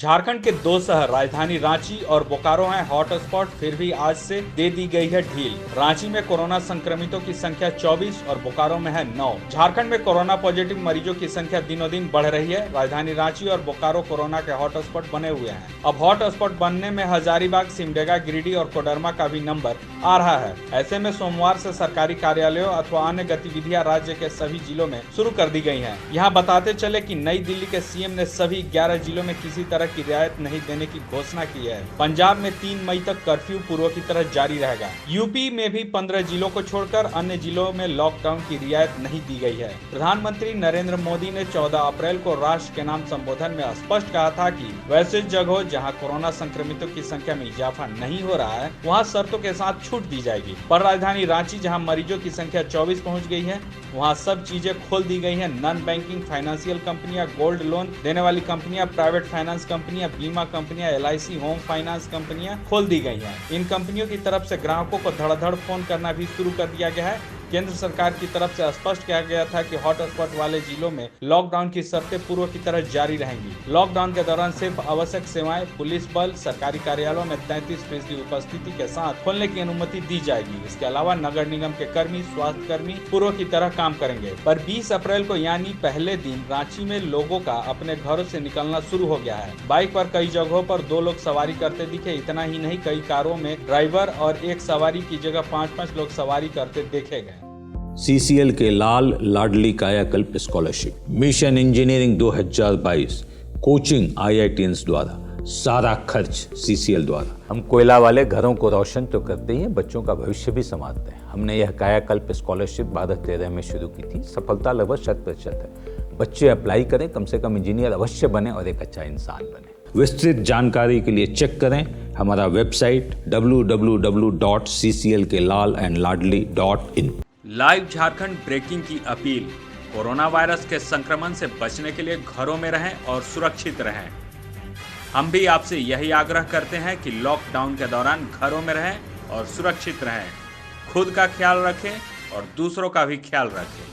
झारखंड के दो शहर राजधानी रांची और बोकारो हैं हॉटस्पॉट, फिर भी आज से दे दी गई है ढील। रांची में कोरोना संक्रमितों की संख्या 24 और बोकारो में है 9। झारखंड में कोरोना पॉजिटिव मरीजों की संख्या दिनों दिन बढ़ रही है। राजधानी रांची और बोकारो कोरोना के हॉटस्पॉट बने हुए हैं। अब हॉटस्पॉट बनने में हजारीबाग, सिमडेगा, गिरिडीह और कोडरमा का भी नंबर आ रहा है। ऐसे में सोमवार से सरकारी कार्यालयों अथवा अन्य गतिविधियां राज्य के सभी जिलों में शुरू कर दी गई हैं। यहाँ बताते चले कि नई दिल्ली के सीएम ने सभी 11 जिलों में किसी तरह की रियायत नहीं देने की घोषणा की है। पंजाब में 3 मई तक कर्फ्यू पूर्व की तरह जारी रहेगा। यूपी में भी 15 जिलों को छोड़कर अन्य जिलों में लॉकडाउन की रियायत नहीं दी गई है। प्रधानमंत्री नरेंद्र मोदी ने 14 अप्रैल को राष्ट्र के नाम संबोधन में स्पष्ट कहा था कि वैसे जगहों जहां कोरोना संक्रमितों की संख्या में इजाफा नहीं हो रहा है, वहां शर्तों के साथ छूट दी जाएगी। पर राजधानी रांची जहां मरीजों की संख्या 24 पहुंच गई है, वहां सब चीजें खोल दी गई हैं। नॉन बैंकिंग फाइनेंशियल कंपनियां, गोल्ड लोन देने वाली कंपनियां, प्राइवेट फाइनेंस कंपनियां, बीमा कंपनियां, LIC, होम फाइनेंस कंपनियां खोल दी गई हैं। इन कंपनियों की तरफ से ग्राहकों को धड़ाधड़ फोन करना भी शुरू कर दिया गया है। केंद्र सरकार की तरफ से स्पष्ट किया गया था कि हॉटस्पॉट वाले जिलों में लॉकडाउन की शर्तें पूर्व की तरह जारी रहेंगी। लॉकडाउन के दौरान सिर्फ आवश्यक सेवाएं, पुलिस बल, सरकारी कार्यालयों में 33% उपस्थिति के साथ खोलने की अनुमति दी जाएगी। इसके अलावा नगर निगम के कर्मी, स्वास्थ्य कर्मी पूर्व की तरह काम करेंगे। पर 20 अप्रैल को यानी पहले दिन रांची में लोगों का अपने घरों से निकलना शुरू हो गया है। बाइक पर कई जगहों पर 2 लोग सवारी करते दिखे। इतना ही नहीं, कई कारों में ड्राइवर और एक सवारी की जगह 5-5 लोग सवारी करते देखे गए। CCL के लाल लाडली कायाकल्प scholarship, mission engineering 2022, coaching IITians द्वारा, सारा खर्च CCL द्वारा। हम कोयला वाले घरों को रोशन तो करते ही हैं, बच्चों का भविष्य भी संवारते हैं। हमने यह कायाकल्प स्कॉलरशिप 2013 में शुरू की थी। सफलता लगभग 100% है। बच्चे अप्लाई करें, कम से कम इंजीनियर अवश्य बने और एक अच्छा इंसान बने। विस्तृत जानकारी के लिए चेक करें हमारा website www.cclkelalandladli.in। Live Jharkhand breaking की अपील। कोरोना वायरस के संक्रमण से बचने के लिए घरों में रहें और सुरक्षित रहें। हम भी आपसे यही आग्रह करते हैं कि लॉकडाउन के दौरान घरों में रहें और सुरक्षित रहें। खुद का ख्याल रखें और दूसरों का भी ख्याल रखें।